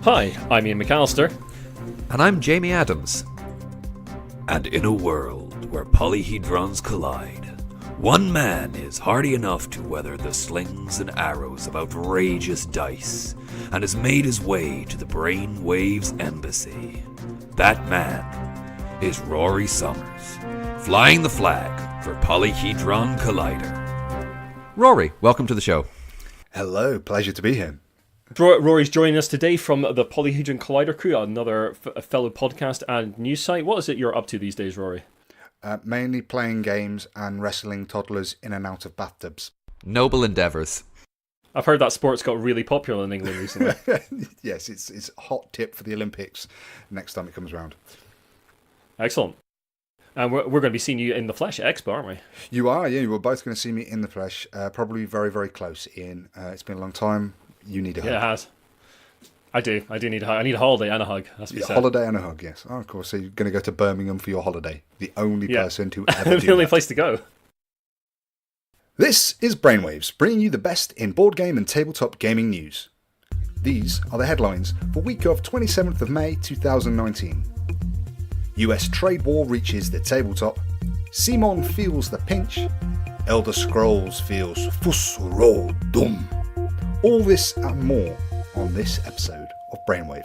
Hi, I'm Ian McAllister. And I'm Jamie Adams. And in a world where polyhedrons collide, one man is hardy enough to weather the slings and arrows of outrageous dice, and has made his way to the Brainwaves embassy. That man is Rory Sommers, flying the flag for Polyhedron Collider. Rory, welcome to the show. Hello, pleasure to be here. Rory's joining us today from the Polyhedron Collider Crew, another fellow podcast and news site. What is it you're up to these days, Rory? Mainly playing games and wrestling toddlers in and out of bathtubs. Noble endeavours. I've heard that sport's got really popular in England recently. Yes, it's a hot tip for the Olympics next time it comes around. Excellent. And we're going to be seeing you in the flesh at Expo, aren't we? You are, yeah. We're both going to see me in the flesh. Probably very, very close, Ian. It's been a long time. You need a hug. Yeah, it has. I do need a hug. I need a holiday and a hug. That's what A holiday and a hug, yes. Oh, of course. So you're going to go to Birmingham for your holiday. The only person to ever do the only that. place to go. This is Brainwaves, bringing you the best in board game and tabletop gaming news. These are the headlines for week of 27th of May 2019. US trade war reaches the tabletop. CMON feels the pinch. Elder Scrolls feels Fusro Dum. All this and more on this episode of Brainwaves.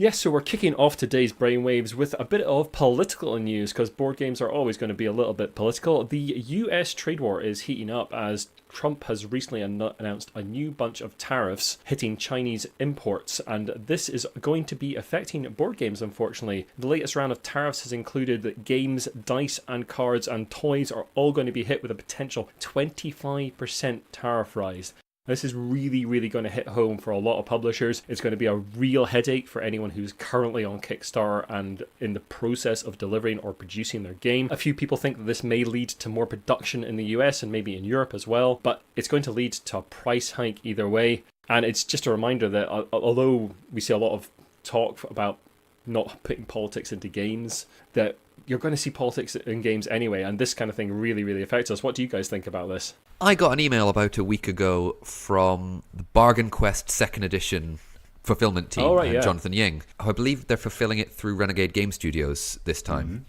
Yes, so we're kicking off today's Brainwaves with a bit of political news, because board games are always going to be a little bit political. The US trade war is heating up as Trump has recently announced a new bunch of tariffs hitting Chinese imports, and this is going to be affecting board games, unfortunately. The latest round of tariffs has included that games, dice and cards and toys are all going to be hit with a potential 25% tariff rise. This is really, really going to hit home for a lot of publishers. It's going to be a real headache for anyone who's currently on Kickstarter and in the process of delivering or producing their game. A few people think that this may lead to more production in the US and maybe in Europe as well, but it's going to lead to a price hike either way. And it's just a reminder that although we see a lot of talk about not putting politics into games, that you're going to see politics in games anyway, and this kind of thing really, really affects us. What do you guys think about this? I got an email about a week ago from the Bargain Quest 2nd Edition fulfillment team, Jonathan Ying, who I believe they're fulfilling it through Renegade Game Studios this time.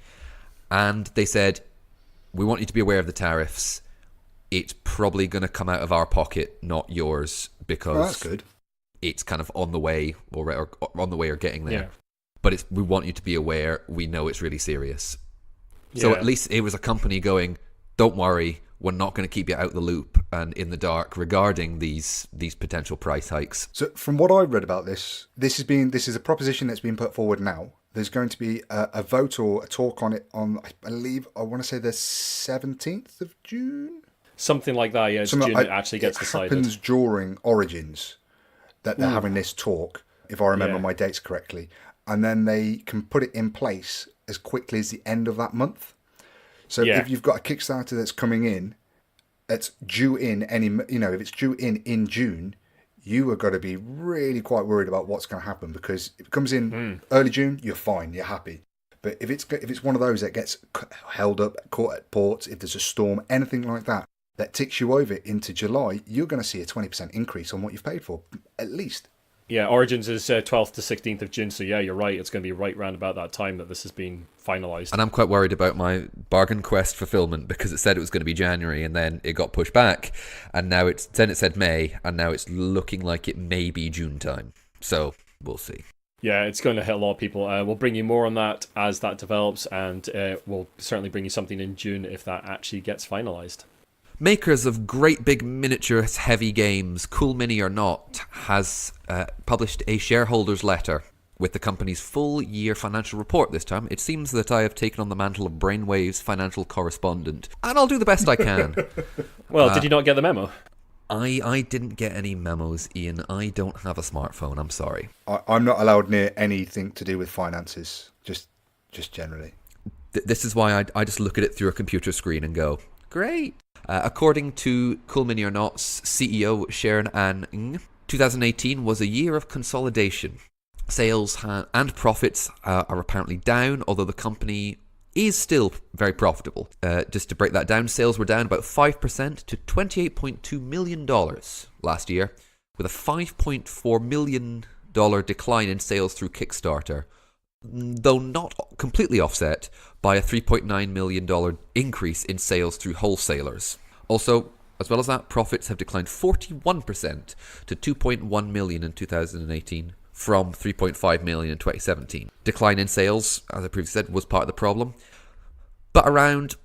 Mm-hmm. And they said, we want you to be aware of the tariffs. It's probably going to come out of our pocket, not yours, because that's good. It's kind of on the way or on the way or getting there. Yeah. But we want you to be aware. We know it's really serious. Yeah. So at least it was a company going, don't worry, we're not going to keep you out the loop and in the dark regarding these potential price hikes. So from what I read about this is a proposition that's been put forward now. There's going to be a vote or a talk on it on, I want to say the 17th of June? Something like that, yeah. It's June it actually gets decided. It happens during Origins that they're having this talk, if I remember my dates correctly. And then they can put it in place as quickly as the end of that month. So if you've got a Kickstarter that's coming in, that's due in if it's due in June, you are going to be really quite worried about what's going to happen, because if it comes in early June, you're fine, you're happy. But if it's one of those that gets held up, caught at ports, if there's a storm, anything like that ticks you over into July, you're going to see a 20% increase on what you've paid for, at least. Yeah, Origins is 12th to 16th of June, so yeah, you're right. It's going to be right round about that time that this has been finalised. And I'm quite worried about my Bargain Quest fulfillment, because it said it was going to be January and then it got pushed back, and now it said May, and now it's looking like it may be June time. So we'll see. Yeah, it's going to hit a lot of people. We'll bring you more on that as that develops, and we'll certainly bring you something in June if that actually gets finalised. Makers of great big miniature heavy games, Cool Mini or Not, has published a shareholders letter with the company's full year financial report this time. It seems that I have taken on the mantle of Brainwaves financial correspondent, and I'll do the best I can. Well, did you not get the memo? I didn't get any memos, Ian. I don't have a smartphone, I'm sorry. I'm not allowed near anything to do with finances, just generally. This is why I just look at it through a computer screen and go, great. According to Cool Mini or Not's CEO Sharon Ann Ng, 2018 was a year of consolidation. Sales and profits are apparently down, although the company is still very profitable. Just to break that down, sales were down about 5% to $28.2 million last year. with a $5.4 million decline in sales through Kickstarter, though not completely offset by a $3.9 million increase in sales through wholesalers. Also, as well as that, profits have declined 41% to $2.1 million in 2018 from $3.5 million in 2017. Decline in sales, as I previously said, was part of the problem, but around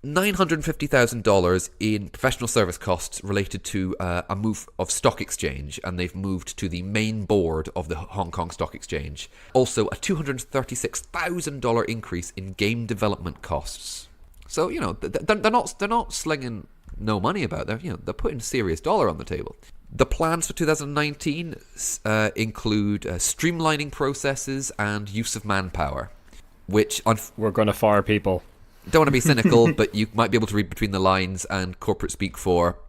$950,000 in professional service costs related to a move of stock exchange, and they've moved to the main board of the Hong Kong Stock Exchange. Also, a $236,000 increase in game development costs. So, they're not slinging no money about. They're putting serious dollar on the table. The plans for 2019 include streamlining processes and use of manpower, which we're going to fire people. Don't want to be cynical, but you might be able to read between the lines and corporate speak for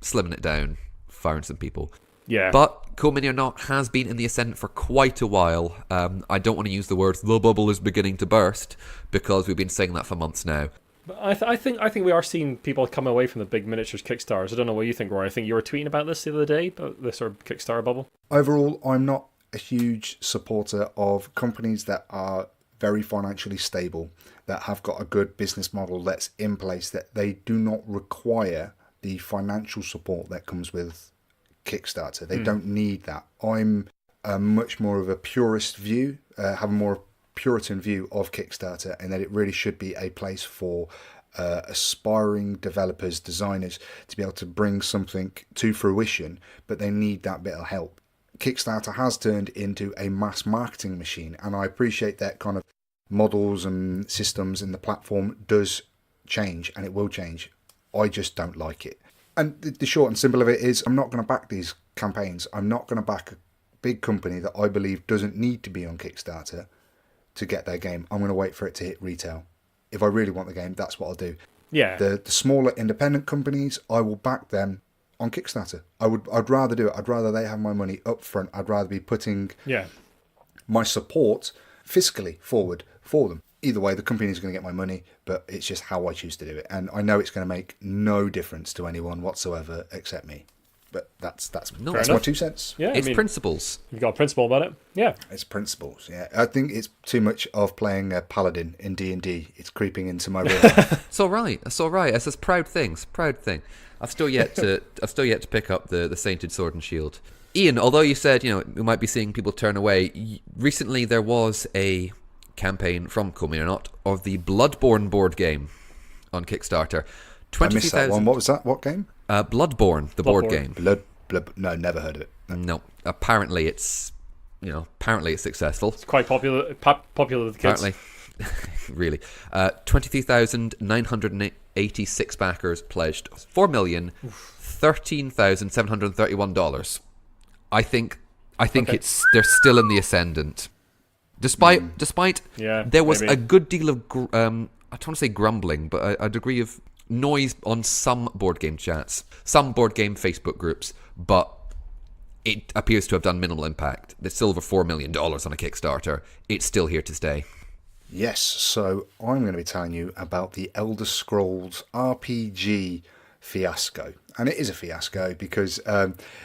slimming it down, firing some people. Yeah. But Cool Mini or Not has been in the ascendant for quite a while. I don't want to use the words "the bubble is beginning to burst" because we've been saying that for months now. But I think we are seeing people come away from the big miniatures Kickstarters. I don't know what you think, Rory. I think you were tweeting about this the other day, about this sort of Kickstarter bubble. Overall, I'm not a huge supporter of companies that are very financially stable, that have got a good business model that's in place, that they do not require the financial support that comes with Kickstarter. They don't need that. I'm much more of a purist view, have a more Puritan view of Kickstarter, and that it really should be a place for aspiring developers, designers to be able to bring something to fruition, but they need that bit of help. Kickstarter has turned into a mass marketing machine, and I appreciate that kind of models and systems in the platform does change, and it will change. I just don't like it. And the short and simple of it is, I'm not going to back these campaigns. I'm not going to back a big company that I believe doesn't need to be on Kickstarter to get their game. I'm going to wait for it to hit retail. If I really want the game, that's what I'll do. Yeah. The smaller independent companies, I will back them on Kickstarter. I'd rather do it. I'd rather they have my money up front. I'd rather be putting my support fiscally forward for them. Either way, the company's going to get my money, but it's just how I choose to do it. And I know it's going to make no difference to anyone whatsoever except me. But that's my 2 cents. Yeah, it's principles. You got a principle about it? Yeah. It's principles, yeah. I think it's too much of playing a paladin in D&D. It's creeping into my real life. It's all right. It's all right. It's this proud thing. I've still yet to pick up the Sainted Sword and Shield. Iain, although you said, we might be seeing people turn away, recently there was a campaign from Cool Mini or Not of the Bloodborne board game on Kickstarter. I missed that one. What was that? What game? Bloodborne, the board game. No, never heard of it. No. Apparently it's successful. It's quite popular with the kids. Apparently. Really. 23,986 backers pledged $4,013,731. I think they're still in the ascendant. Despite there was a good deal of I don't want to say grumbling, but a degree of noise on some board game chats, some board game Facebook groups, but it appears to have done minimal impact. There's still over $4 million on a Kickstarter. It's still here to stay. Yes, so I'm going to be telling you about the Elder Scrolls RPG fiasco. And it is a fiasco because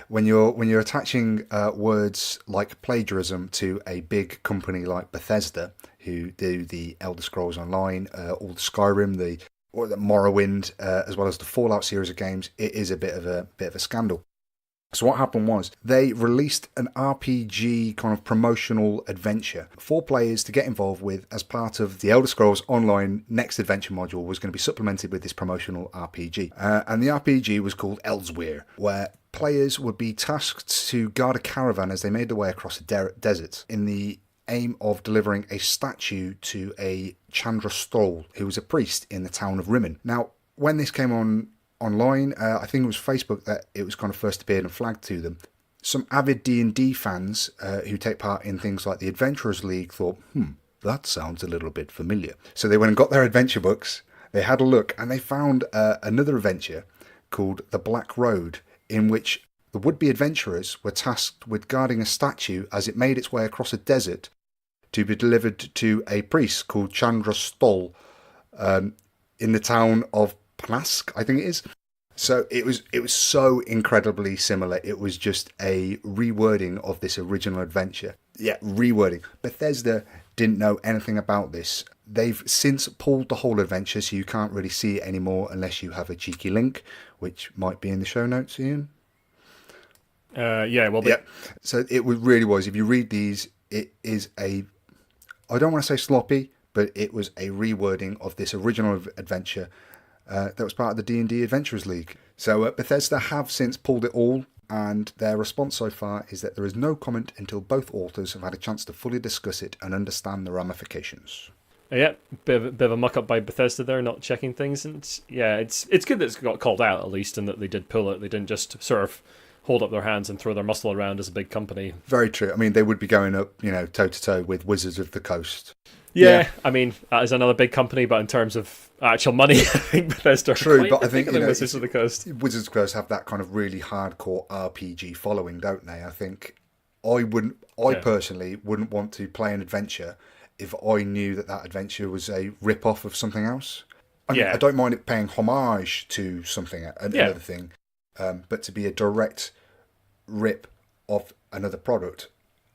when you're attaching words like plagiarism to a big company like Bethesda, who do the Elder Scrolls Online, all the Skyrim, the Morrowind, as well as the Fallout series of games, it is a bit of a scandal. So what happened was they released an RPG kind of promotional adventure for players to get involved with as part of the Elder Scrolls Online Next Adventure module was going to be supplemented with this promotional RPG. And the RPG was called Elsewhere, where players would be tasked to guard a caravan as they made their way across a desert in the aim of delivering a statue to a Chandra Stoll, who was a priest in the town of Rimmen. Now, when this came online, I think it was Facebook that it was kind of first appeared and flagged to them. Some avid D&D fans who take part in things like the Adventurers League thought, that sounds a little bit familiar. So they went and got their adventure books, they had a look, and they found another adventure called The Black Road, in which the would-be adventurers were tasked with guarding a statue as it made its way across a desert to be delivered to a priest called Chandra Stoll in the town of Plask, I think it is. So it was so incredibly similar. It was just a rewording of this original adventure. Yeah, rewording. Bethesda didn't know anything about this. They've since pulled the whole adventure, so you can't really see it anymore unless you have a cheeky link, which might be in the show notes, Iain. Yeah, well, yeah. So it really was. If you read these, it is I don't want to say sloppy, but it was a rewording of this original adventure that was part of the D&D Adventurers League. So Bethesda have since pulled it all, and their response so far is that there is no comment until both authors have had a chance to fully discuss it and understand the ramifications. Yeah, bit of a muck up by Bethesda there, not checking things, and yeah, it's good that it's got called out at least, and that they did pull it. They didn't just sort of hold up their hands and throw their muscle around as a big company. Very true. I mean, they would be going up, toe to toe with Wizards of the Coast. Yeah, I mean, that is another big company, but in terms of actual money, I think Bethesda. True, but I think Wizards of the Coast. Wizards of the Coast have that kind of really hardcore RPG following, don't they? I think I personally wouldn't want to play an adventure if I knew that adventure was a rip-off of something else. I mean, I don't mind it paying homage to something, another thing, but to be a direct rip of another product,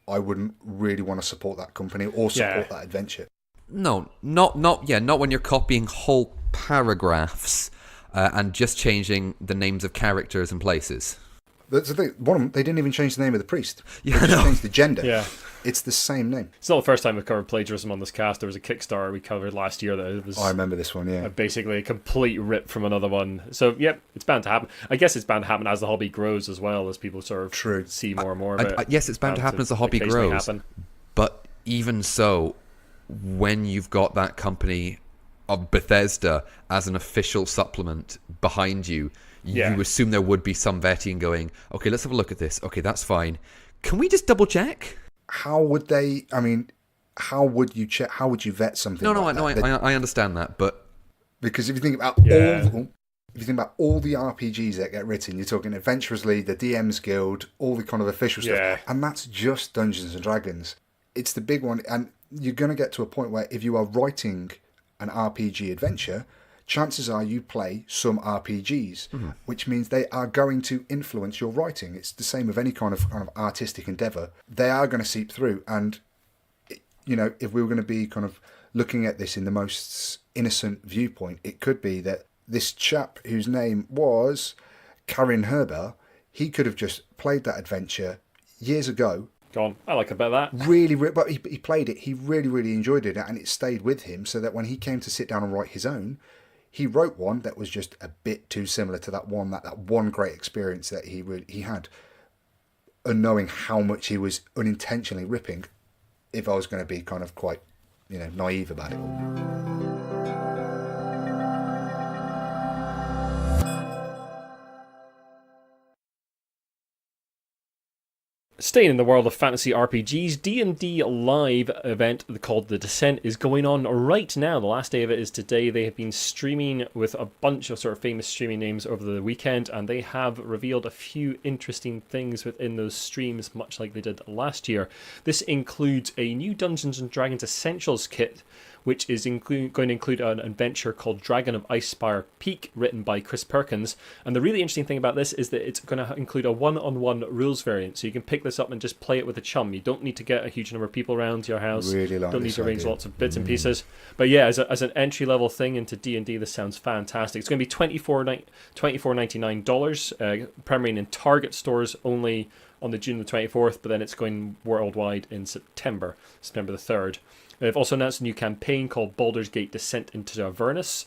I wouldn't really want to support that company or support that adventure. No, not when you're copying whole paragraphs and just changing the names of characters and places. That's the thing. One of them, they didn't even change the name of the priest. They just changed the gender. Yeah. It's the same name. It's not the first time we've covered plagiarism on this cast. There was a Kickstarter we covered last year that it was... I remember this one, yeah. Basically a complete rip from another one. So, it's bound to happen. I guess it's bound to happen as the hobby grows as well, as people sort of see more and more of it. Yes, it's bound to happen as the hobby grows. Happen. But even so, when you've got that company of Bethesda as an official supplement behind you, you assume there would be some vetting going, okay, let's have a look at this. Okay, that's fine. Can we just double check? How would they, how would you check, how would you vet something I understand that, but... Because if you think about all the RPGs that get written, you're talking Adventurers League, the DMs Guild, all the kind of official stuff, and that's just Dungeons and Dragons. It's the big one, and you're going to get to a point where if you are writing an RPG adventure, chances are you play some RPGs, which means they are going to influence your writing. It's the same with any kind of artistic endeavour. They are going to seep through, and if we were going to be kind of looking at this in the most innocent viewpoint, it could be that this chap whose name was Karin Herber, he could have just played that adventure years ago. Go on, I like a bit of that. Really, but he played it, he really, really enjoyed it, and it stayed with him, so that when he came to sit down and write his own, he wrote one that was just a bit too similar to that one great experience that he had, unknowing how much he was unintentionally ripping, if I was going to be kind of quite, naive about it all. Staying in the world of fantasy RPGs, D&D live event called The Descent is going on right now. The last day of it is today. They have been streaming with a bunch of sort of famous streaming names over the weekend, and they have revealed a few interesting things within those streams, much like they did last year. This includes a new Dungeons & Dragons Essentials kit, which is going to include an adventure called Dragon of Icespire Peak, written by Chris Perkins. And the really interesting thing about this is that it's going to include a one-on-one rules variant, so you can pick this up and just play it with a chum. You don't need to get a huge number of people around your house. Really like don't need to arrange lots of bits and pieces. But yeah, as an entry-level thing into D&D, this sounds fantastic. It's going to be $24.99, premiering in Target stores only on the June the 24th, but then it's going worldwide in September the 3rd. They've also announced a new campaign called Baldur's Gate Descent into Avernus.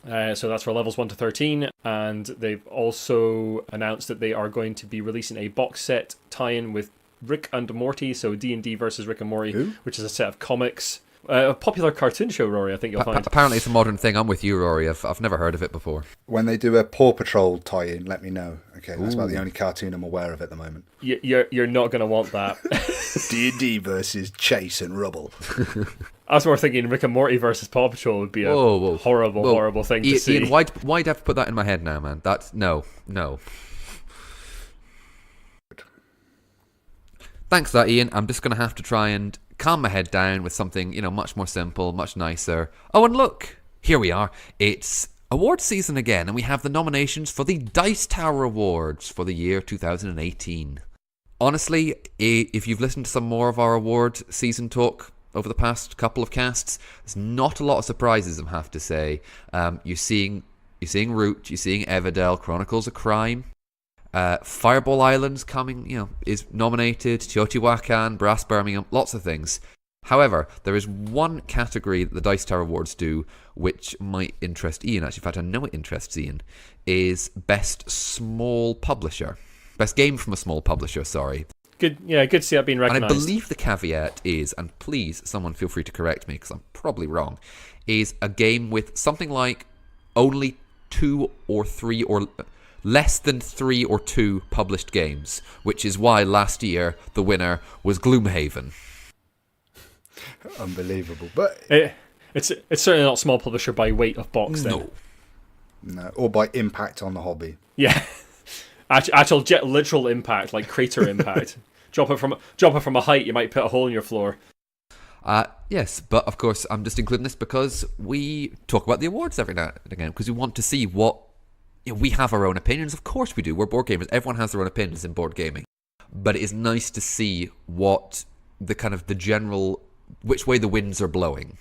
So that's for levels 1 to 13. And they've also announced that they are going to be releasing a box set tie-in with Rick and Morty, so D&D versus Rick and Morty, which is a set of comics. A popular cartoon show, Rory, I think you'll find. Apparently it's a modern thing. I'm with you, Rory. I've never heard of it before. When they do a Paw Patrol tie-in, let me know. Okay, that's about the only cartoon I'm aware of at the moment. You're not going to want that. D&D versus Chase and Rubble. I was more thinking Rick and Morty versus Paw Patrol would be a horrible thing to see. Iain, why'd you have to put that in my head now, man? That's no. Thanks for that, Iain. I'm just going to have to try and calm my head down with something, much more simple, much nicer. Oh, and look, here we are. It's award season again, and we have the nominations for the Dice Tower Awards for the year 2018. Honestly, if you've listened to some more of our award season talk over the past couple of casts, there's not a lot of surprises, I have to say. You're seeing Root, you're seeing Everdell, Chronicles of Crime, Fireball Islands is nominated, Teotihuacan, Brass Birmingham, lots of things. However, there is one category that the Dice Tower Awards do which might interest Iain. Actually, in fact, I know it interests Iain. Is Best Small Publisher. Best Game from a Small Publisher, sorry. Good to see that being recognised. And I believe the caveat is, and please, someone feel free to correct me because I'm probably wrong, is a game with something like only 2 or 3 or less than 3 or 2 published games, which is why last year the winner was Gloomhaven. Unbelievable, but it's certainly not small publisher by weight of box. Then. No, or by impact on the hobby. Yeah, actual literal impact, like crater impact. Drop it from a height, you might put a hole in your floor. Yes, but of course I'm just including this because we talk about the awards every now and again because we want to see what we have our own opinions. Of course we do. We're board gamers. Everyone has their own opinions in board gaming, but it is nice to see what the general. Which way the winds are blowing.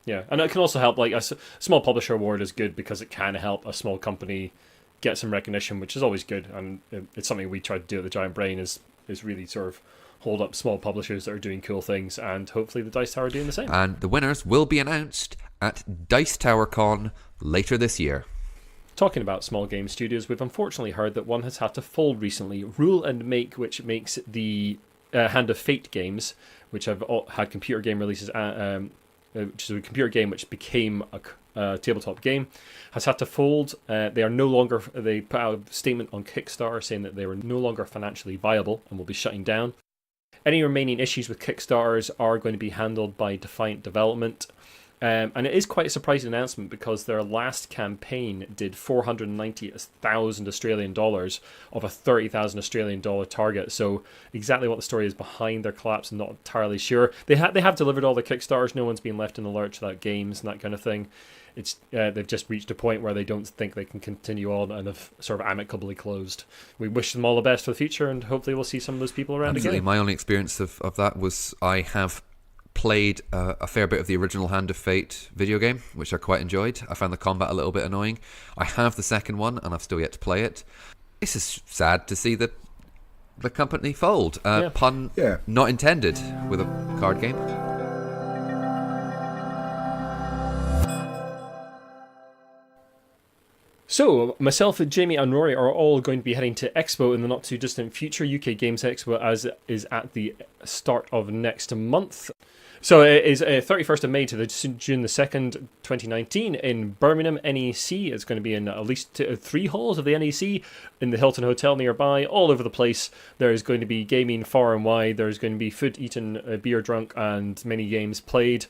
Yeah, and it can also help, like, a small publisher award is good because it can help a small company get some recognition, which is always good, and it's something we try to do at the Giant Brain is really sort of hold up small publishers that are doing cool things, and hopefully the Dice Tower are doing the same. And the winners will be announced at Dice Tower Con later this year. Talking about small game studios, we've unfortunately heard that one has had to fold recently. Rule and Make, which makes the Hand of Fate games, which have had computer game releases, which is a computer game which became a tabletop game, has had to fold. They put out a statement on Kickstarter saying that they were no longer financially viable and will be shutting down. Any remaining issues with Kickstarters are going to be handled by Defiant Development. And it is quite a surprising announcement because their last campaign did 490,000 Australian dollars of a 30,000 Australian dollar target. So exactly what the story is behind their collapse, I'm not entirely sure. They have delivered all the Kickstarters. No one's been left in the lurch without games and that kind of thing. It's they've just reached a point where they don't think they can continue on and have sort of amicably closed. We wish them all the best for the future, and hopefully we'll see some of those people around Absolutely. again. My only experience of that was I have played a fair bit of the original Hand of Fate video game, which I quite enjoyed. I found the combat a little bit annoying. I have the second one, and I've still yet to play it. It's just sad to see that the company fold. Pun not intended with a card game. So, myself, Jamie and Rory are all going to be heading to Expo in the not-too-distant future. UK Games Expo as is at the start of next month. So it is 31st of May to June the 2nd, 2019 in Birmingham, NEC. It's going to be in at least 3 halls of the NEC, in the Hilton Hotel nearby, all over the place. There's going to be gaming far and wide. There's going to be food eaten, beer drunk, and many games played,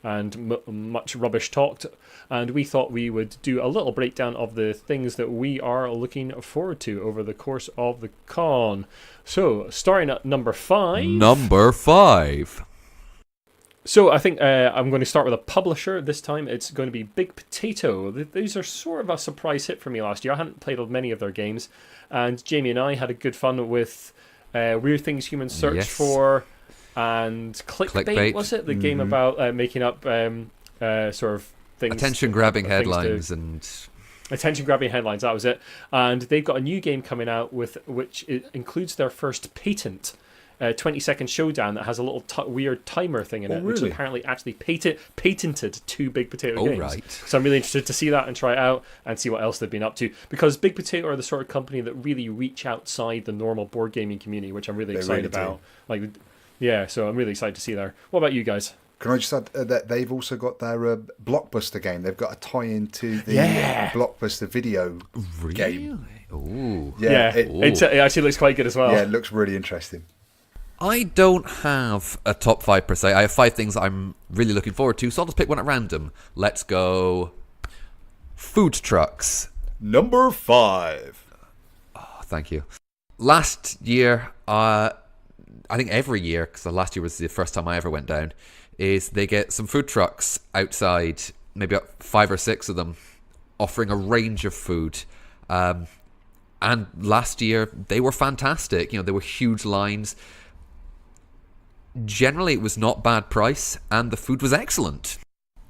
and much rubbish talked. And we thought we would do a little breakdown of the things that we are looking forward to over the course of the con. So, starting at number 5. Number 5. So I think I'm going to start with a publisher this time. It's going to be Big Potato. These are sort of a surprise hit for me last year. I hadn't played many of their games, and Jamie and I had a good fun with Weird Things Humans Search For and Clickbait, was it? The game about making up sort of things. Attention-grabbing headlines and... Attention-grabbing headlines, that was it. And they've got a new game coming out which includes their first patent. 20-second showdown that has a little weird timer thing in it, which is apparently actually patented to Big Potato Games. Right. So I'm really interested to see that and try it out and see what else they've been up to. Because Big Potato are the sort of company that really reach outside the normal board gaming community, which I'm really excited about. So I'm really excited to see there. What about you guys? Can I just add that they've also got their Blockbuster game? They've got a tie-in to the Blockbuster video game. Ooh. Yeah. It actually looks quite good as well. Yeah, it looks really interesting. I don't have a top 5 per se. I have 5 things I'm really looking forward to, so I'll just pick one at random. Let's go food trucks. Number 5. Oh, thank you. Last year, I think every year, because last year was the first time I ever went down, is they get some food trucks outside, maybe 5 or 6 of them, offering a range of food. And last year, they were fantastic. There were huge lines. Generally, it was not bad price, and the food was excellent.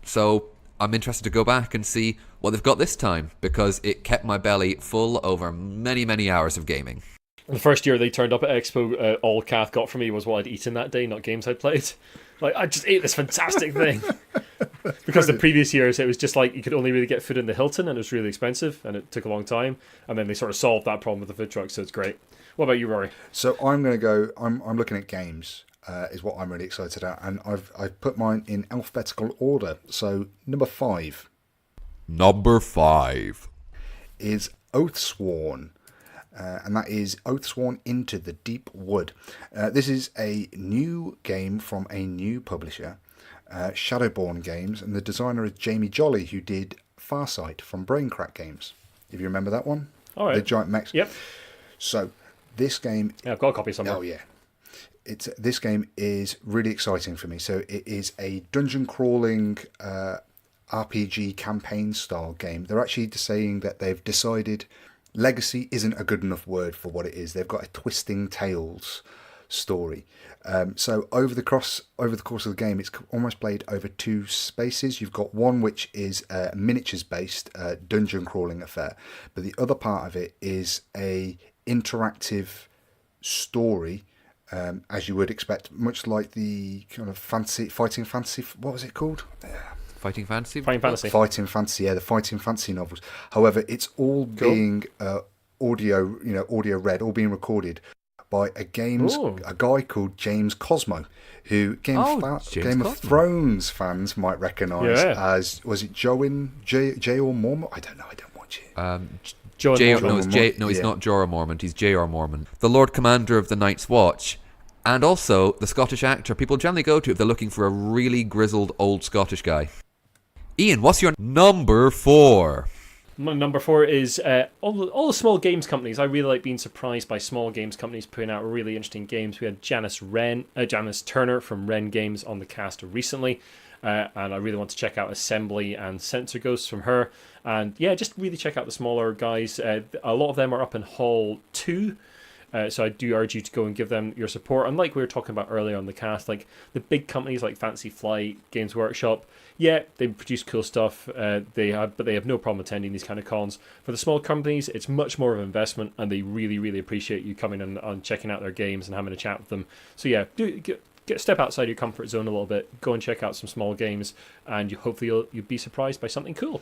So I'm interested to go back and see what they've got this time, because it kept my belly full over many, many hours of gaming. The first year they turned up at Expo, all Kath got from me was what I'd eaten that day, not games I'd played. Like, I just ate this fantastic thing. Because the previous years, it was just like you could only really get food in the Hilton, and it was really expensive, and it took a long time. And then they sort of solved that problem with the food truck, so it's great. What about you, Rory? So I'm going to go, I'm looking at games, is what I'm really excited at. And I've put mine in alphabetical order. So number 5. Number 5 is Oathsworn. And that is Oathsworn Into the Deep Wood. This is a new game from a new publisher, Shadowborn Games, and the designer is Jamie Jolly, who did Farsight from Braincrack Games. If you remember that one? All right. The giant mechs. Yep. So this game... Yeah, I've got a copy somewhere. Oh, yeah. This game is really exciting for me. So it is a dungeon crawling RPG campaign style game. They're actually saying that they've decided... Legacy isn't a good enough word for what it is. They've got a Twisting Tales story. So over the course of the game, it's almost played over 2 spaces. You've got one which is a miniatures-based dungeon crawling affair, but the other part of it is a interactive story, as you would expect, much like the kind of fighting fantasy. What was it called? Fighting Fantasy? Fighting Fantasy. Fighting Fantasy, yeah, the Fighting Fantasy novels. However, it's all being audio read, all being recorded by a guy called James Cosmo, who Game of Thrones fans might recognise as, was it J.R. Mormont? I don't know, I don't watch it. He's not Jorah Mormont, he's J.R. Mormont. The Lord Commander of the Night's Watch. And also the Scottish actor people generally go to if they're looking for a really grizzled old Scottish guy. Iain, what's your number 4? My number 4 is all the small games companies. I really like being surprised by small games companies putting out really interesting games. We had Janice Turner from Wren Games on the cast recently, and I really want to check out Assembly and Sensor Ghosts from her. And yeah, just really check out the smaller guys. A lot of them are up in Hall 2. So I do urge you to go and give them your support. And like we were talking about earlier on the cast, like the big companies like Fantasy Flight, Games Workshop, yeah, they produce cool stuff. But they have no problem attending these kind of cons. For the small companies, it's much more of an investment, and they really, really appreciate you coming and checking out their games and having a chat with them. So yeah, step outside your comfort zone a little bit. Go and check out some small games, and hopefully you'll be surprised by something cool.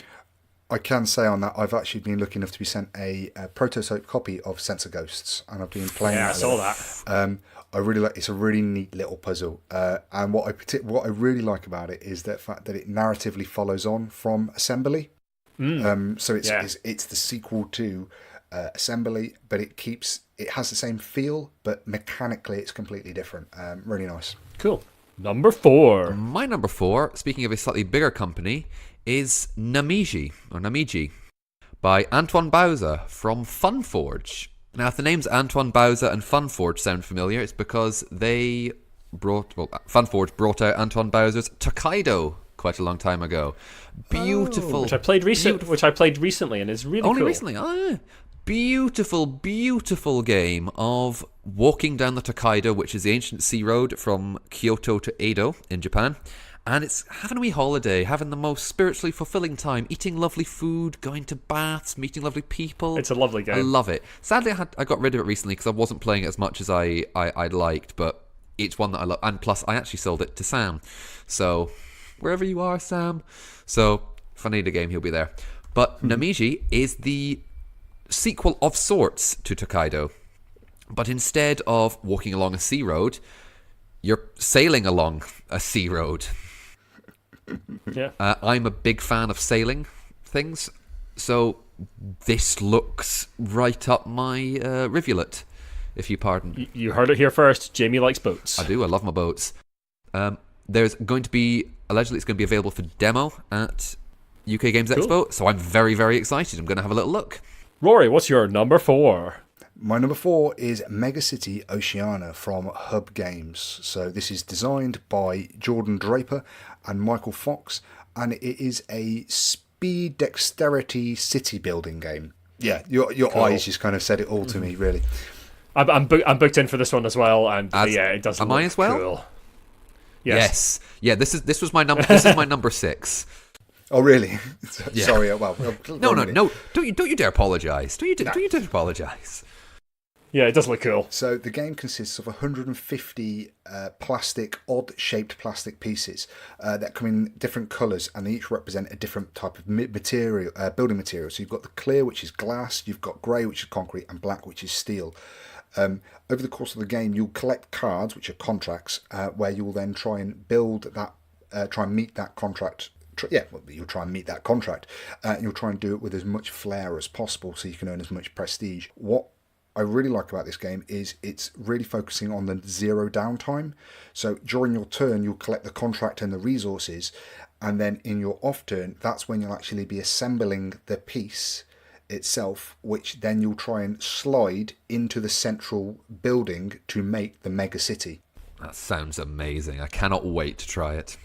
I can say on that, I've actually been lucky enough to be sent a prototype copy of Sensor Ghosts, and I've been playing. Yeah, I saw that. I really like. It's a really neat little puzzle, and what I really like about it is the fact that it narratively follows on from Assembly. So it's the sequel to Assembly, but it has the same feel, but mechanically it's completely different. Really nice. Cool. Number 4. My number 4, speaking of a slightly bigger company, is Namiji by Antoine Bauza from Funforge. Now, if the names Antoine Bauza and Funforge sound familiar, it's because Funforge brought out Antoine Bauza's Tokaido quite a long time ago. Beautiful, which I played recently, and is really only cool. Recently. Beautiful, beautiful game of walking down the Tokaido, which is the ancient sea road from Kyoto to Edo in Japan. And it's having a wee holiday, having the most spiritually fulfilling time, eating lovely food, going to baths, meeting lovely people. It's a lovely game. I love it. Sadly, I got rid of it recently because I wasn't playing it as much as I'd liked, but it's one that I love. And plus, I actually sold it to Sam. So, wherever you are, Sam. So, if I need a game, he'll be there. But Namiji is the sequel of sorts to Tokaido. But instead of walking along a sea road, you're sailing along a sea road. Yeah. I'm a big fan of sailing things, so this looks right up my rivulet, if you pardon. You heard it here first. Jamie likes boats. I do. I love my boats. There's going to be, allegedly it's going to be available for demo at UK Games Expo, so I'm very, very excited. I'm going to have a little look. Rory, what's your number 4? My number 4 is Megacity Oceania from Hub Games. So this is designed by Jordan Draper and Michael Fox, and it is a dexterity city building game. Yeah, your cool. eyes just kind of said it all to me, really. I'm booked in for this one as well, and it does look I as well? Cool. Yes. Yeah, this was my number. This is my number 6. Oh, really? Yeah. Sorry. Well, no. Don't you dare apologise. Don't you dare apologise. Yeah, it does look cool. So the game consists of 150 odd-shaped plastic pieces that come in different colours, and they each represent a different type of material, building material. So you've got the clear, which is glass, you've got grey, which is concrete, and black, which is steel. Over the course of the game, you'll collect cards, which are contracts, where you will then try and build that, try and meet that contract. You'll try and meet that contract. You'll try and do it with as much flair as possible, so you can earn as much prestige. What I really like about this game is it's really focusing on the zero downtime. So during your turn, you'll collect the contract and the resources, and then in your off turn, that's when you'll actually be assembling the piece itself, which then you'll try and slide into the central building to make the Megacity. That sounds amazing. I cannot wait to try it.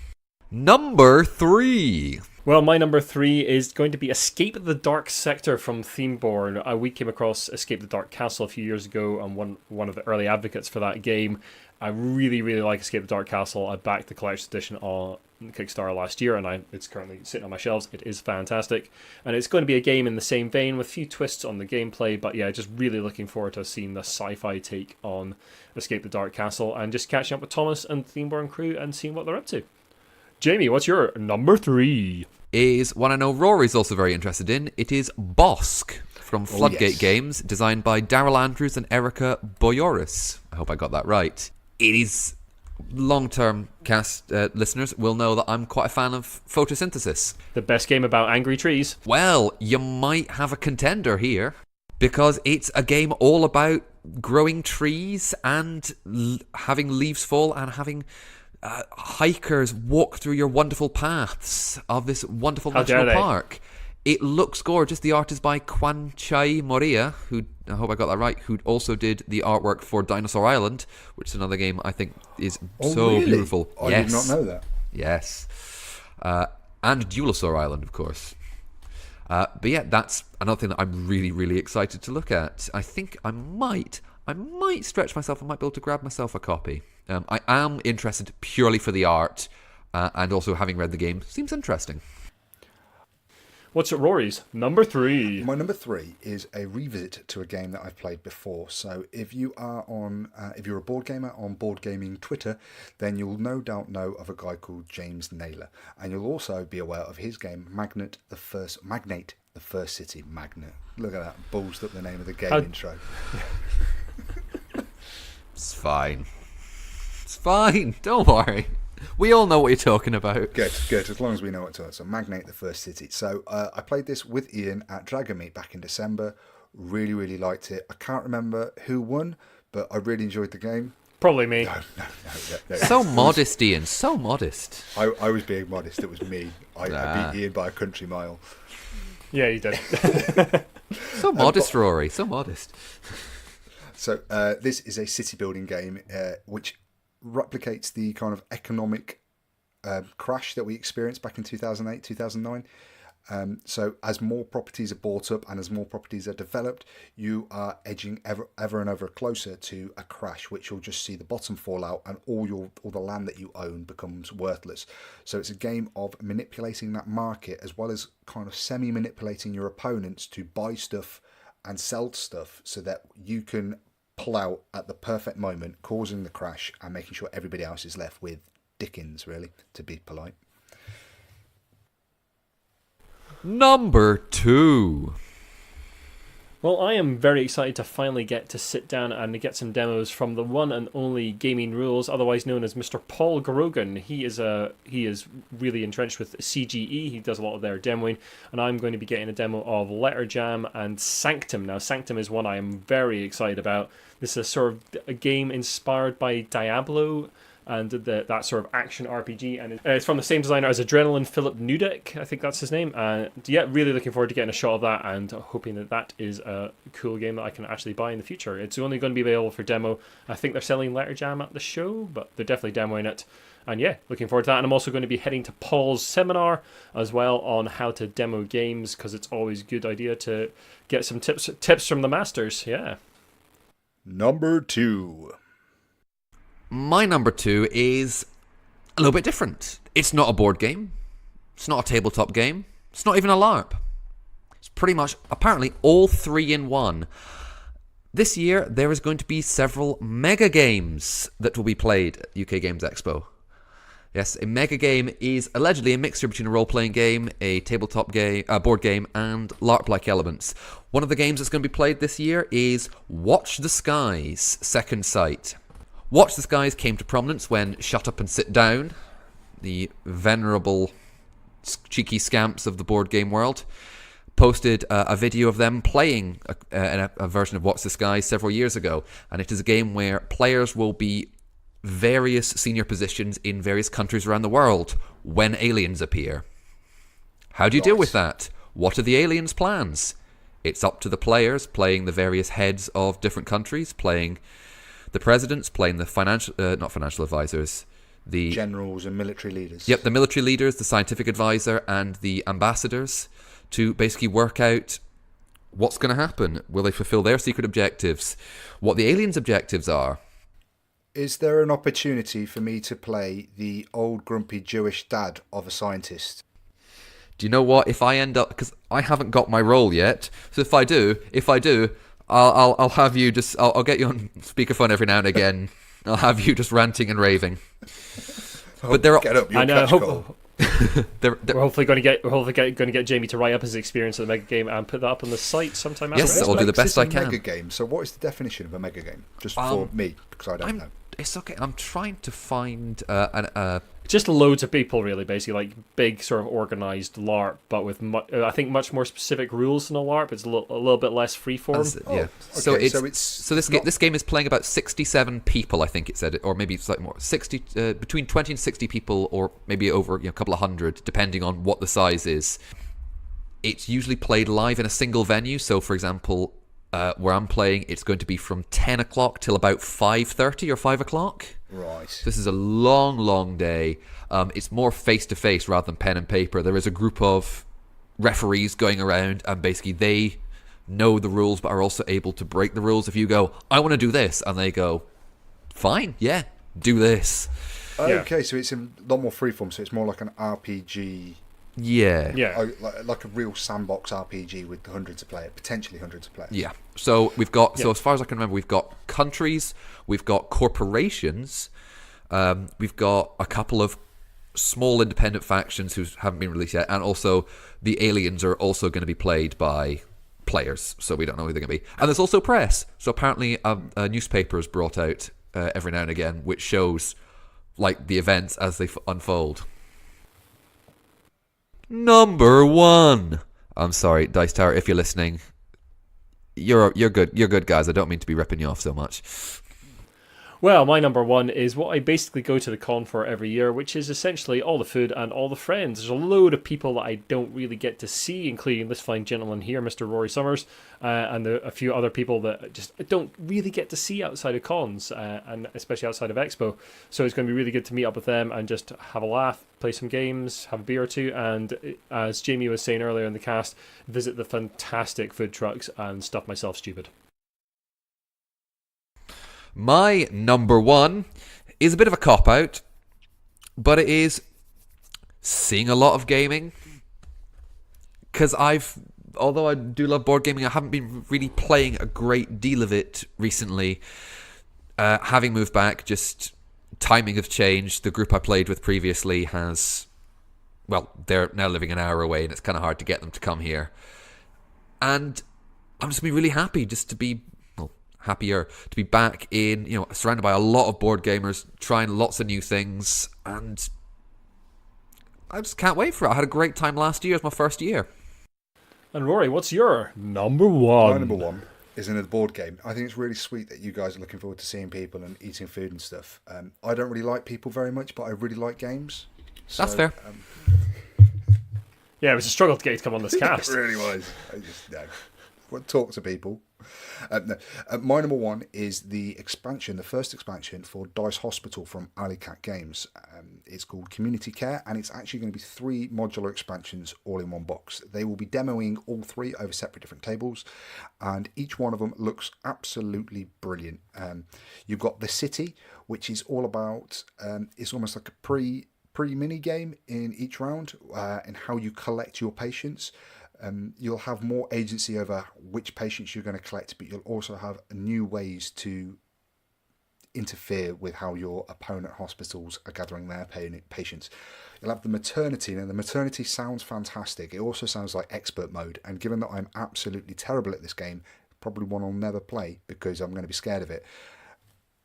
Number 3. Well, my number 3 is going to be Escape the Dark Sector from Themeborn. We came across Escape the Dark Castle a few years ago, and one of the early advocates for that game. I really, really like Escape the Dark Castle. I backed the collector's edition on Kickstarter last year, and it's currently sitting on my shelves. It is fantastic. And it's going to be a game in the same vein with a few twists on the gameplay, but yeah, just really looking forward to seeing the sci-fi take on Escape the Dark Castle and just catching up with Thomas and Themeborn crew and seeing what they're up to. Jamie, what's your number 3? Is one I know Rory's also very interested in. It is Bosk from Floodgate Games, designed by Daryl Andrews and Erica Boyoris. I hope I got that right. It is... Long-term cast listeners will know that I'm quite a fan of photosynthesis. The best game about angry trees. Well, you might have a contender here, because it's a game all about growing trees and having leaves fall and having hikers walk through your wonderful paths of this wonderful national park. It looks gorgeous. The art is by Kwanchai Moria, who, I hope I got that right, who also did the artwork for Dinosaur Island, which is another game I think is really? Beautiful. I did not know that. Yes. And Dulosaur Island, of course. But yeah, that's another thing that I'm really, really excited to look at. I think I might stretch myself. I might be able to grab myself a copy. I am interested purely for the art, and also having read the game, seems interesting. What's Rory's number 3? My number 3 is a revisit to a game that I've played before. So if you are if you're a board gamer on Board Gaming Twitter, then you'll no doubt know of a guy called James Naylor, and you'll also be aware of his game Magnate, the First City. Magnate. Look at that, ballsed up the name of the game intro. It's fine. Don't worry. We all know what you're talking about. Good. As long as we know what to do. So Magnate, the First City. So I played this with Iain at Dragon Meet back in December. Really, really liked it. I can't remember who won, but I really enjoyed the game. Probably me. No. So modest, Iain. So modest. I was being modest. It was me. I beat Iain by a country mile. Yeah, you did. So modest, Rory. So modest. So this is a city building game which replicates the kind of economic crash that we experienced back in 2008, 2009. So as more properties are bought up and as more properties are developed, you are edging ever and ever closer to a crash, which will just see the bottom fall out and all the land that you own becomes worthless. So it's a game of manipulating that market as well as kind of semi-manipulating your opponents to buy stuff and sell stuff so that you can pull out at the perfect moment, causing the crash and making sure everybody else is left with Dickens, really, to be polite. Number 2. Well, I am very excited to finally get to sit down and get some demos from the one and only Gaming Rules, otherwise known as Mr. Paul Grogan. He is really entrenched with CGE. He does a lot of their demoing, and I'm going to be getting a demo of Letter Jam and Sanctum. Now, Sanctum is one I am very excited about. This is sort of a game inspired by Diablo. and did that sort of action RPG. And it's from the same designer as Adrenaline, Philip Nudek, I think that's his name. Yeah, really looking forward to getting a shot of that, and hoping that is a cool game that I can actually buy in the future. It's only going to be available for demo. I think they're selling Letter Jam at the show, but they're definitely demoing it. And yeah, looking forward to that. And I'm also going to be heading to Paul's seminar as well on how to demo games, because it's always a good idea to get some tips from the masters. Yeah. Number 2. My number 2 is a little bit different. It's not a board game. It's not a tabletop game. It's not even a LARP. It's pretty much, apparently, all 3 in 1. This year, there is going to be several mega games that will be played at UK Games Expo. Yes, a mega game is allegedly a mixture between a role-playing game, a tabletop game, a board game, and LARP-like elements. One of the games that's going to be played this year is Watch the Skies, Second Sight. Watch the Skies came to prominence when Shut Up and Sit Down, the venerable cheeky scamps of the board game world, posted a video of them playing a version of Watch the Skies several years ago. And it is a game where players will be various senior positions in various countries around the world when aliens appear. How do you deal with that? What are the aliens' plans? It's up to the players playing the various heads of different countries, playing the presidents, playing the not financial advisors, the generals and military leaders. Yep, the military leaders, the scientific advisor, and the ambassadors to basically work out what's going to happen. Will they fulfill their secret objectives? What the aliens' objectives are? Is there an opportunity for me to play the old grumpy Jewish dad of a scientist? Do you know what? If I end up, because I haven't got my role yet, so if I do, I'll have you just, I'll get you on speakerphone every now and again. I'll have you just ranting and raving. But there are, get up, you I know. we're hopefully going to get Jamie to write up his experience of the mega game and put that up on the site sometime. Yes, after. I'll do the best I can. Mega game. So, what is the definition of a mega game? Just for me, because I don't know. It's okay. I'm trying to find just loads of people, really, basically, like big sort of organised LARP, but with I think much more specific rules than a LARP. It's a little bit less freeform. Yeah. Okay, So this game is playing about 67 people, I think it said, or maybe slightly more. 60 between 20 and 60 people, or maybe over a couple of hundred, depending on what the size is. It's usually played live in a single venue. So, for example, where I'm playing, it's going to be from 10 o'clock till about 5:30 or 5 o'clock. Right. This is a long, long day. It's more face-to-face rather than pen and paper. There is a group of referees going around, and basically they know the rules but are also able to break the rules. If you go, I want to do this, and they go, fine, yeah, do this. Okay, so it's a lot more freeform, so it's more like an RPG. Yeah. Like a real sandbox RPG with potentially hundreds of players. Yeah. So we've got, so as far as I can remember, we've got countries, we've got corporations, we've got a couple of small independent factions who haven't been released yet, and also the aliens are also going to be played by players, so we don't know who they're going to be. And there's also press. So apparently a newspaper is brought out every now and again, which shows like the events as they unfold. Number 1. I'm sorry, Dice Tower, if you're listening. You're good. You're good, guys. I don't mean to be ripping you off so much. Well, my number 1 is what I basically go to the con for every year, which is essentially all the food and all the friends. There's a load of people that I don't really get to see, including this fine gentleman here, Mr. Rory Sommers, and a few other people that just don't really get to see outside of cons, and especially outside of Expo. So it's going to be really good to meet up with them and just have a laugh, play some games, have a beer or two, and as Jamie was saying earlier in the cast, visit the fantastic food trucks and stuff myself stupid. My number 1 is a bit of a cop-out, but it is seeing a lot of gaming. Because although I do love board gaming, I haven't been really playing a great deal of it recently. Having moved back, just timing have changed. The group I played with previously they're now living an hour away, and it's kind of hard to get them to come here. And I'm just really happy just to be... happier to be back in, surrounded by a lot of board gamers, trying lots of new things, and I just can't wait for it. I had a great time last year. It was my first year. And Rory, what's your number 1? My number 1 is another board game. I think it's really sweet that you guys are looking forward to seeing people and eating food and stuff. I don't really like people very much, but I really like games. So, that's fair. Yeah, it was a struggle to get you to come on this cast. It really was. I just talk to people. My number one is the expansion, the first expansion for Dice Hospital from Alley Cat Games. It's called Community Care, and it's actually going to be 3 modular expansions all in one box. They will be demoing all 3 over separate different tables, and each one of them looks absolutely brilliant. You've got the city, which is all about, it's almost like a pre-mini game in each round, and how you collect your patients. You'll have more agency over which patients you're going to collect, but you'll also have new ways to interfere with how your opponent hospitals are gathering their patients. You'll have the maternity, and the maternity sounds fantastic. It also sounds like expert mode, and given that I'm absolutely terrible at this game, probably one I'll never play because I'm going to be scared of it.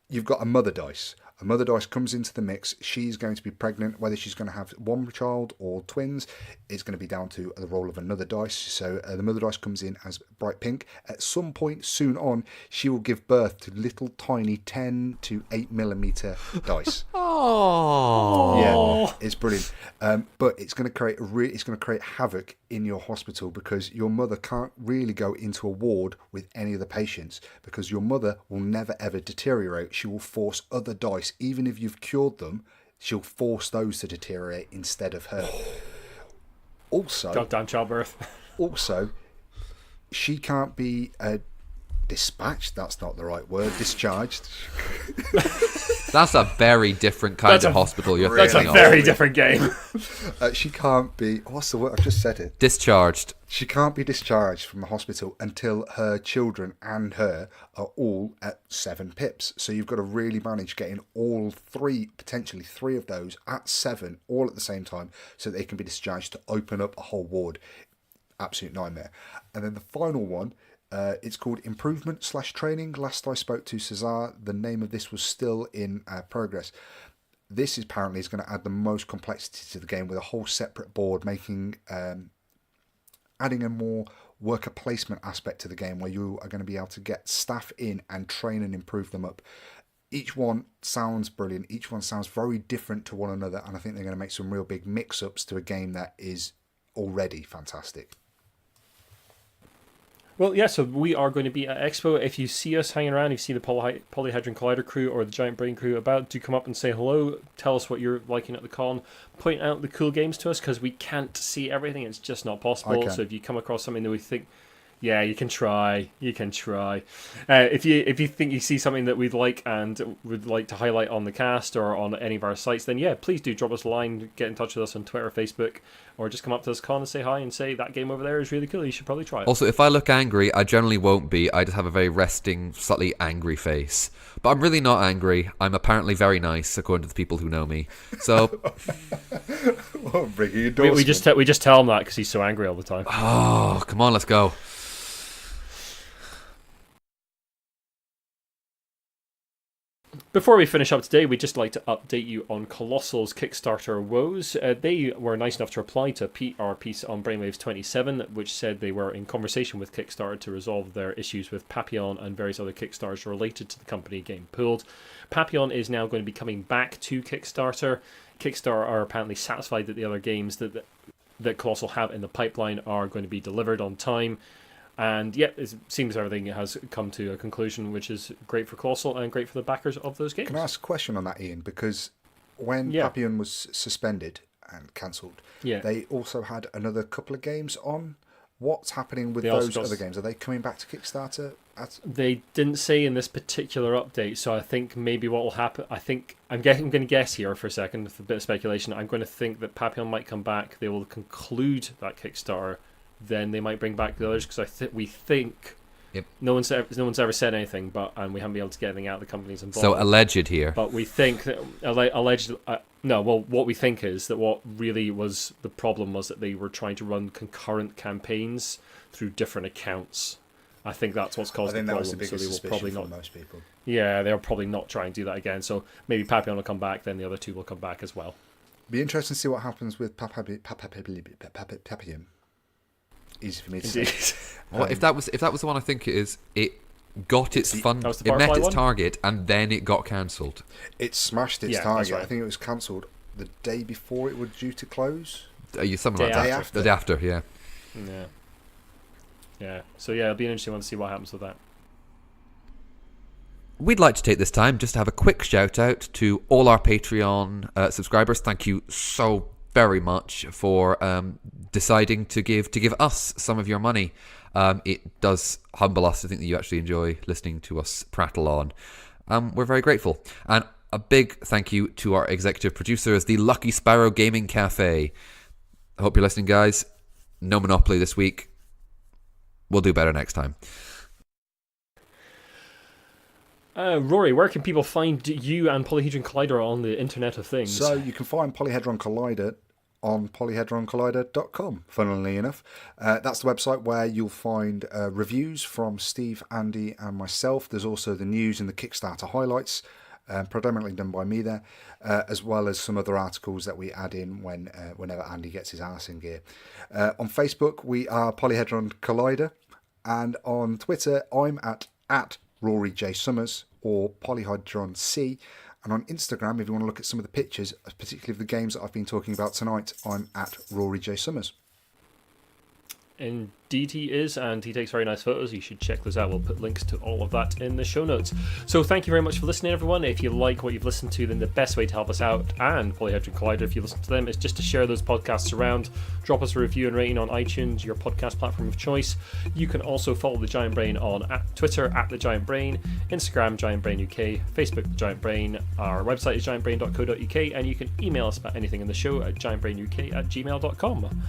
You've got a mother dice. A mother dice comes into the mix. She's going to be pregnant. Whether she's going to have one child or twins, it's going to be down to the roll of another dice. So the mother dice comes in as bright pink. At some point soon on, she will give birth to little tiny 10 to 8 millimeter dice. Oh, yeah, it's brilliant. But it's going to create havoc in your hospital because your mother can't really go into a ward with any of the patients because your mother will never ever deteriorate. She will force other dice. Even if you've cured them, she'll force those to deteriorate instead of her. Also, goddamn childbirth. Also, she can't be dispatched. That's not the right word. Discharged. That's a very different kind of hospital you're That's thinking a of. very different game. She can't be. What's the word? I've just said it. Discharged. She can't be discharged from the hospital until her children and her are all at 7 pips. So you've got to really manage getting all 3, potentially 3 of those at 7, all at the same time, so they can be discharged to open up a whole ward. Absolute nightmare. And then the final one, it's called Improvement/Training. Last I spoke to Cesar, the name of this was still in progress. This apparently is going to add the most complexity to the game with a whole separate board, making adding a more worker placement aspect to the game where you are going to be able to get staff in and train and improve them up. Each one sounds brilliant. Each one sounds very different to one another, and I think they're going to make some real big mix-ups to a game that is already fantastic. Well, yeah, so we are going to be at Expo. If you see us hanging around, if you see the Polyhedron Collider Crew or the Giant Brain Crew about, do come up and say hello. Tell us what you're liking at the con. Point out the cool games to us, because we can't see everything. It's just not possible. So if you come across something that we think... Yeah, you can try. You can try. If you think you see something that we'd like and would like to highlight on the cast or on any of our sites, then yeah, please do drop us a line, get in touch with us on Twitter, Facebook, or just come up to this con and say hi and say that game over there is really cool. You should probably try it. Also, if I look angry, I generally won't be. I just have a very resting, slightly angry face. But I'm really not angry. I'm apparently very nice, according to the people who know me. So, we just tell him that because he's so angry all the time. Oh, come on, let's go. Before we finish up today, we'd just like to update you on Colossal's Kickstarter woes. They were nice enough to reply to our piece on Brainwaves 27, which said they were in conversation with Kickstarter to resolve their issues with Papillon and various other Kickstarters related to the company getting pulled. Papillon is now going to be coming back to Kickstarter. Kickstarter are apparently satisfied that the other games that Colossal have in the pipeline are going to be delivered on time. And yeah, it seems everything has come to a conclusion, which is great for Colossal and great for the backers of those games. Can I ask a question on that, Iain? Because when Papillon was suspended and cancelled, they also had another couple of games on. What's happening with those other games? Are they coming back to Kickstarter? They didn't say in this particular update, so I think maybe what will happen... I'm going to guess here for a second, with a bit of speculation. I'm going to think that Papillon might come back. They will conclude that Kickstarter. Then they might bring back the others, because we think no one's ever said anything, and we haven't been able to get anything out of the companies involved. So alleged here, but we think that alleged. No, well, what we think is that what really was the problem was that they were trying to run concurrent campaigns through different accounts. I think that's what's caused the problem. That was the biggest suspicion for most people. Yeah, they'll probably not try and do that again. So maybe Papillon will come back, then the other two will come back as well. Be interesting to see what happens with Papillon. Easy for me to say. Well, if that was the one, I think it is. It got its fund. It met its one? target, and then it got cancelled. It smashed its Yeah, target. that's right. I think it was cancelled the day before it was due to close. Something like that. Day after. The day after, yeah. Yeah. Yeah. So yeah, it'll be an interesting one to see what happens with that. We'd like to take this time just to have a quick shout out to all our Patreon subscribers. Thank you so very much for deciding to give us some of your money. It does humble us to think that you actually enjoy listening to us prattle on. We're very grateful. And a big thank you to our executive producers, the Lucky Sparrow Gaming Cafe. I hope you're listening, guys. No Monopoly this week. We'll do better next time. Rory, where can people find you and Polyhedron Collider on the Internet of Things? So you can find Polyhedron Collider on polyhedroncollider.com, funnily enough. That's the website where you'll find reviews from Steve, Andy and myself. There's also the news and the Kickstarter highlights, predominantly done by me there, as well as some other articles that we add in whenever Andy gets his arse in gear. On Facebook, we are Polyhedron Collider, and on Twitter, I'm at Rory J. Sommers or Polyhedron C. And on Instagram, if you want to look at some of the pictures, particularly of the games that I've been talking about tonight, I'm at Rory J. Sommers. Indeed he is, and he takes very nice photos. You should check those out. We'll put links to all of that in the show notes. So thank you very much for listening, everyone. If you like what you've listened to, then the best way to help us out, and Polyhedron Collider, if you listen to them, is just to share those podcasts around. Drop us a review and rating on iTunes, your podcast platform of choice. You can also follow The Giant Brain on Twitter, The Giant Brain, Instagram, Giant Brain UK, Facebook, The Giant Brain. Our website is giantbrain.co.uk, and you can email us about anything in the show at giantbrainuk@gmail.com.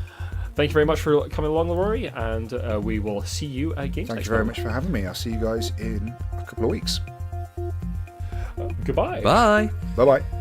Thank you very much for coming along, Rory, and we will see you at Games Expo. Thank you very much for having me. I'll see you guys in a couple of weeks. Goodbye. Bye. Bye-bye.